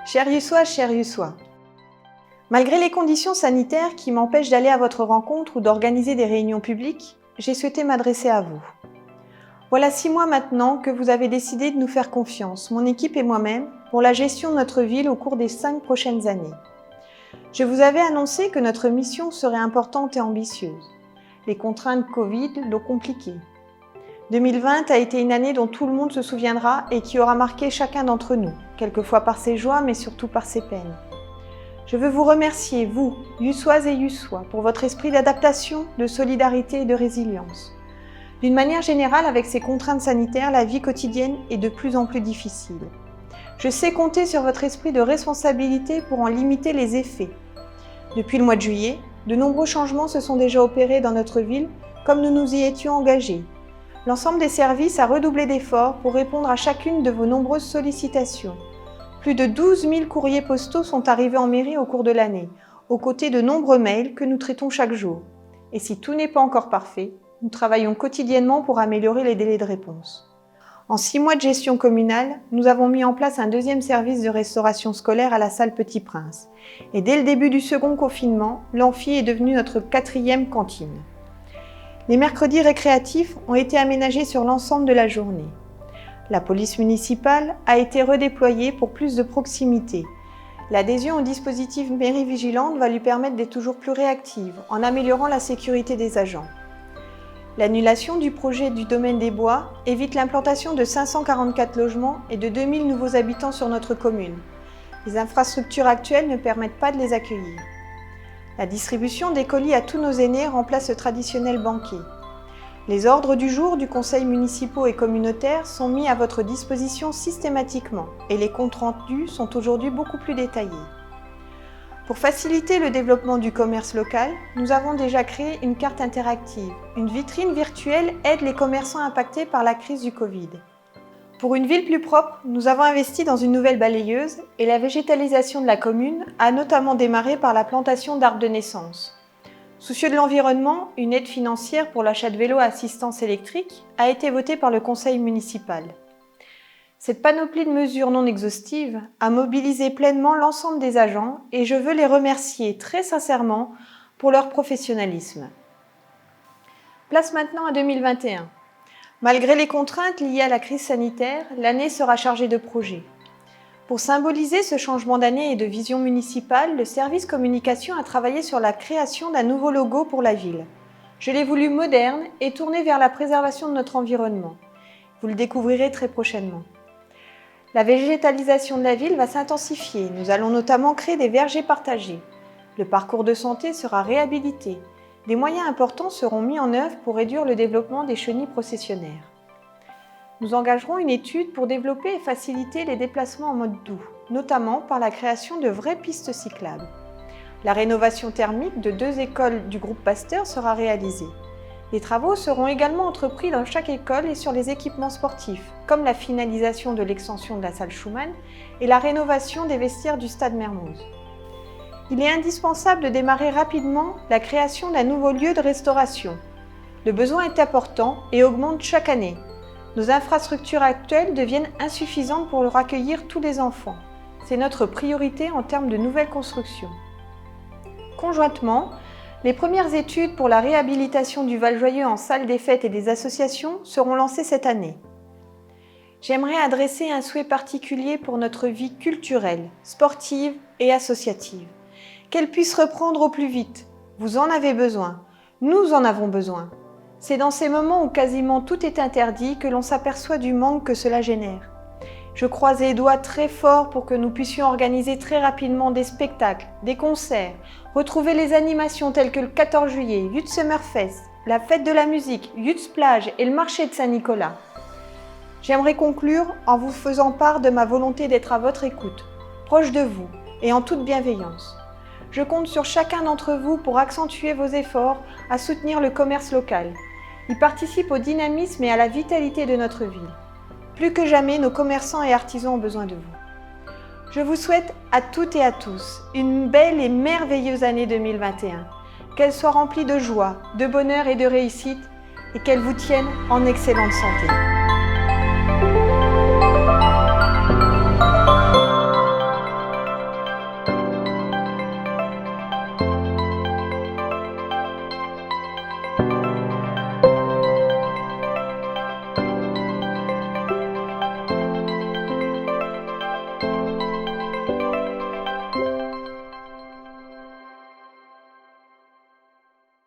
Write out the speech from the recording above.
Chers Yussois, malgré les conditions sanitaires qui m'empêchent d'aller à votre rencontre ou d'organiser des réunions publiques, j'ai souhaité m'adresser à vous. Voilà 6 mois maintenant que vous avez décidé de nous faire confiance, mon équipe et moi-même, pour la gestion de notre ville au cours des 5 prochaines années. Je vous avais annoncé que notre mission serait importante et ambitieuse. Les contraintes Covid l'ont compliquée. 2020 a été une année dont tout le monde se souviendra et qui aura marqué chacun d'entre nous, quelquefois par ses joies mais surtout par ses peines. Je veux vous remercier, vous, Yussoises et Yussois, pour votre esprit d'adaptation, de solidarité et de résilience. D'une manière générale, avec ces contraintes sanitaires, la vie quotidienne est de plus en plus difficile. Je sais compter sur votre esprit de responsabilité pour en limiter les effets. Depuis le mois de juillet, de nombreux changements se sont déjà opérés dans notre ville, comme nous nous y étions engagés. L'ensemble des services a redoublé d'efforts pour répondre à chacune de vos nombreuses sollicitations. Plus de 12 000 courriers postaux sont arrivés en mairie au cours de l'année, aux côtés de nombreux mails que nous traitons chaque jour. Et si tout n'est pas encore parfait, nous travaillons quotidiennement pour améliorer les délais de réponse. En 6 mois de gestion communale, nous avons mis en place un 2e service de restauration scolaire à la salle Petit Prince. Et dès le début du second confinement, l'amphi est devenu notre 4e cantine. Les mercredis récréatifs ont été aménagés sur l'ensemble de la journée. La police municipale a été redéployée pour plus de proximité. L'adhésion au dispositif Mairie Vigilante va lui permettre d'être toujours plus réactive en améliorant la sécurité des agents. L'annulation du projet du domaine des Bois évite l'implantation de 544 logements et de 2000 nouveaux habitants sur notre commune. Les infrastructures actuelles ne permettent pas de les accueillir. La distribution des colis à tous nos aînés remplace le traditionnel banquet. Les ordres du jour du conseil municipal et communautaire sont mis à votre disposition systématiquement et les comptes rendus sont aujourd'hui beaucoup plus détaillés. Pour faciliter le développement du commerce local, nous avons déjà créé une carte interactive. Une vitrine virtuelle aide les commerçants impactés par la crise du Covid. Pour une ville plus propre, nous avons investi dans une nouvelle balayeuse et la végétalisation de la commune a notamment démarré par la plantation d'arbres de naissance. Soucieux de l'environnement, une aide financière pour l'achat de vélos à assistance électrique a été votée par le conseil municipal. Cette panoplie de mesures non exhaustives a mobilisé pleinement l'ensemble des agents et je veux les remercier très sincèrement pour leur professionnalisme. Place maintenant à 2021. Malgré les contraintes liées à la crise sanitaire, l'année sera chargée de projets. Pour symboliser ce changement d'année et de vision municipale, le service communication a travaillé sur la création d'un nouveau logo pour la ville. Je l'ai voulu moderne et tourné vers la préservation de notre environnement. Vous le découvrirez très prochainement. La végétalisation de la ville va s'intensifier. Nous allons notamment créer des vergers partagés. Le parcours de santé sera réhabilité. Des moyens importants seront mis en œuvre pour réduire le développement des chenilles processionnaires. Nous engagerons une étude pour développer et faciliter les déplacements en mode doux, notamment par la création de vraies pistes cyclables. La rénovation thermique de 2 écoles du groupe Pasteur sera réalisée. Les travaux seront également entrepris dans chaque école et sur les équipements sportifs, comme la finalisation de l'extension de la salle Schumann et la rénovation des vestiaires du stade Mermoz. Il est indispensable de démarrer rapidement la création d'un nouveau lieu de restauration. Le besoin est important et augmente chaque année. Nos infrastructures actuelles deviennent insuffisantes pour accueillir tous les enfants. C'est notre priorité en termes de nouvelles constructions. Conjointement, les premières études pour la réhabilitation du Val-Joyeux en salle des fêtes et des associations seront lancées cette année. J'aimerais adresser un souhait particulier pour notre vie culturelle, sportive et associative. Qu'elle puisse reprendre au plus vite. Vous en avez besoin. Nous en avons besoin. C'est dans ces moments où quasiment tout est interdit que l'on s'aperçoit du manque que cela génère. Je croise les doigts très fort pour que nous puissions organiser très rapidement des spectacles, des concerts, retrouver les animations telles que le 14 juillet, Youth Summerfest, la fête de la musique, Youth Plage et le marché de Saint-Nicolas. J'aimerais conclure en vous faisant part de ma volonté d'être à votre écoute, proche de vous et en toute bienveillance. Je compte sur chacun d'entre vous pour accentuer vos efforts à soutenir le commerce local. Il participe au dynamisme et à la vitalité de notre ville. Plus que jamais, nos commerçants et artisans ont besoin de vous. Je vous souhaite à toutes et à tous une belle et merveilleuse année 2021. Qu'elle soit remplie de joie, de bonheur et de réussite et qu'elle vous tienne en excellente santé.